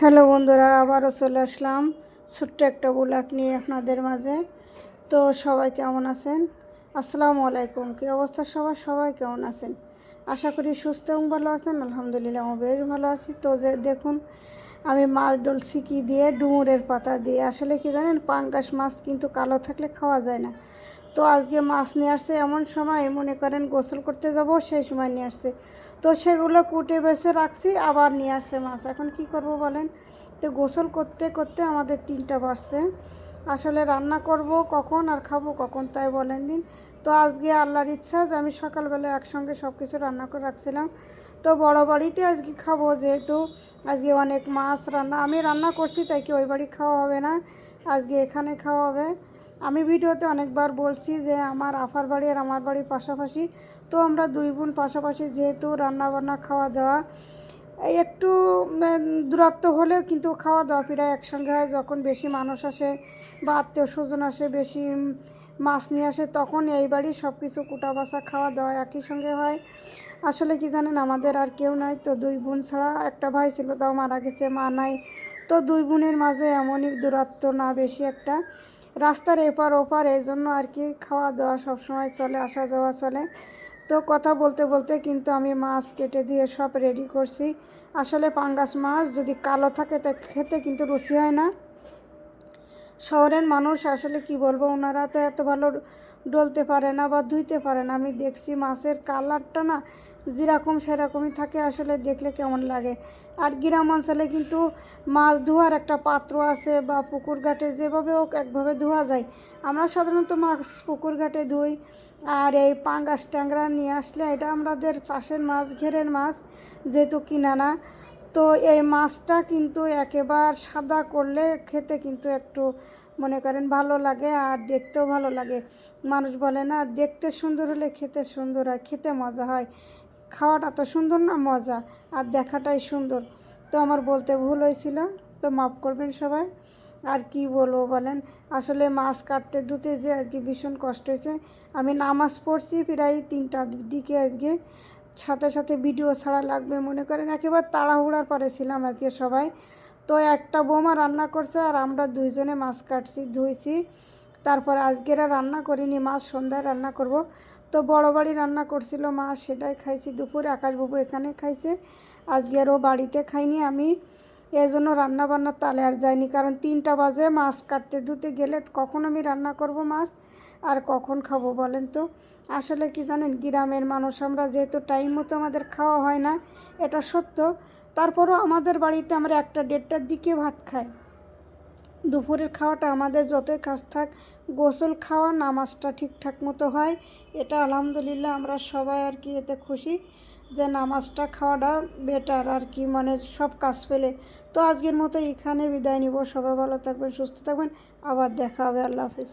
Hello বন্ধুরা, আবারও চলে আসলাম ছোট্ট একটা ব্লগ নিয়ে আপনাদের মাঝে। তো সবাই কেমন আছেন? আসসালামু আলাইকুম। কী অবস্থা সবাই কেমন আছেন? আশা করি সুস্থ এবং ভালো আছেন। আলহামদুলিল্লাহ আমি বেশ ভালো আছি। তো যে দেখুন, আমি মাছ ডলছি কি দিয়ে, ডুমুরের পাতা দিয়ে। আসলে কি জানেন, পাঙ্গাস মাছ কিন্তু কালো থাকলে খাওয়া যায় না। তো আজকে মাছ নিয়ে আসছে এমন সময়, মনে করেন গোসল করতে যাব সেই সময় নিয়ে আসছে। তো সেগুলো কুটে বেছে রাখছি, আবার নিয়ে আসছে মাছ। এখন কি করব বলেন? তো গোসল করতে করতে আমাদের 3টা বাজছে। আসলে রান্না করব কখন আর খাবো কখন, তাই বলেন দিন। তো আজকে আল্লাহর ইচ্ছা যে আমি সকালবেলা একসঙ্গে সব কিছু রান্না করে রাখছিলাম। তো বড় বাড়িতে আজকে খাবো, যেহেতু আজকে অনেক মাছ আমি রান্না করছি, তাই কি ওই বাড়ি খাওয়া হবে না, আজকে এখানে খাওয়া হবে। আমি ভিডিওতে অনেকবার বলছি যে আমার আফার বাড়ি আর আমার বাড়ি পাশাপাশি। তো আমরা 2 বোন পাশাপাশি, যেহেতু রান্নাবান্না খাওয়া দাওয়া একটু দূরত্ব হলেও কিন্তু খাওয়া দাওয়া প্রায় একসঙ্গে হয়। যখন বেশি মানুষ আসে বা আত্মীয় স্বজন আসে, বেশি মাছ নিয়ে আসে, তখন এই বাড়ি সব কিছু কুটা বাসা খাওয়া দাওয়া একই সঙ্গে হয়। আসলে কি জানেন, আমাদের আর কেউ নাই। তো 2 বোন ছাড়া একটা ভাই ছিল, তাও মারা গেছে, মা নাই। তো 2 বোনের মাঝে এমনই দূরত্ব না বেশি একটা, রাস্তার এপার ওপার, এই জন্য আর কি খাওয়া দাওয়া সবসময় চলে, আসা যাওয়া চলে। তো কথা বলতে বলতে কিন্তু আমি মাছ কেটে দিয়ে সব রেডি করছি। আসলে পাঙ্গাস মাছ যদি কালো থাকে তা খেতে কিন্তু রুচি হয় না। শহরের মানুষ আসলে কি বলবো, ওনারা তো এত ভালো ডলতে পারে না বা ধুইতে পারে না। আমি দেখছি মাছের কালারটা না যেরকম সেরকমই থাকে, আসলে দেখলে কেমন লাগে। আর গ্রাম অঞ্চলে কিন্তু মাছ ধোয়ার একটা পাত্র আছে, বা পুকুর ঘাটে যেভাবে হোক একভাবে ধোয়া যায়। আমরা সাধারণত মাছ পুকুর ঘাটে ধুই। আর এই পাঙ্গাস ট্যাংরা নিয়ে আসলে এটা আমাদের চাষের মাছ, ঘেরের মাছ, যেহেতু কিনা না। তো এই মাছটা কিন্তু একেবারে সাদা করলে খেতে কিন্তু একটু মনে করেন ভালো লাগে, আর দেখতেও ভালো লাগে। মানুষ বলে না, দেখতে সুন্দর হলে খেতে সুন্দর হয়, খেতে মজা হয়। খাওয়াটা তো সুন্দর না, মজা আর দেখাটাই সুন্দর। তো আমার বলতে ভুল হয়েছিল, তো মাফ করবেন সবাই। আর কি বলবো বলেন, আসলে মাছ কাটতে ধুতে যে আজকে ভীষণ কষ্ট হয়েছে। আমি নামাজ পড়ছি প্রায় 3টার দিকে আজকে, সাথে সাথে ভিডিও ছাড়া লাগবে মনে করেন, একেবারে তাড়াহুড়ার পরে ছিলাম আজকে সবাই। তো একটা বৌমা রান্না করছে আর আমরা 2 জনে মাছ কাটছি, ধুইছি। তারপর আজকের আর রান্না করিনি, মাছ সন্ধ্যায় রান্না করব। তো বড় বাড়ি রান্না করছিল মাছ, সেটাই খাইছি দুপুরে। আকাশবাবু এখানে খাইছে, আজকেরও বাড়িতে খাইনি আমি। এই জন্য রান্নাবান্নার তালে আর যাইনি, কারণ 3টা বাজে মাছ কাটতে ধুতে গেলে কখন আমি রান্না করব মাছ আর কখন খাবো বলেন তো। আসলে কি জানেন, গ্রামের মানুষ আমরা, যেহেতু টাইম মতো আমাদের খাওয়া হয় না, এটা সত্য। তারপরও আমাদের বাড়িতে আমরা 1টা 1:30টার দিকে ভাত খাই। দুপুরের খাওয়াটা আমাদের যতই কাজ থাক, গোসল খাওয়া নামাজটা ঠিকঠাক মতো হয়। এটা আলহামদুলিল্লাহ আমরা সবাই আর কি এতে খুশি যে নামাজটা খাওয়াটা বেটার আর কি, মানে সব কাজ ফেলে। তো আজকের মতো এখানে বিদায় নিব। সবাই ভালো থাকবেন, সুস্থ থাকবেন, আবার দেখা হবে। আল্লাহ হাফিজ।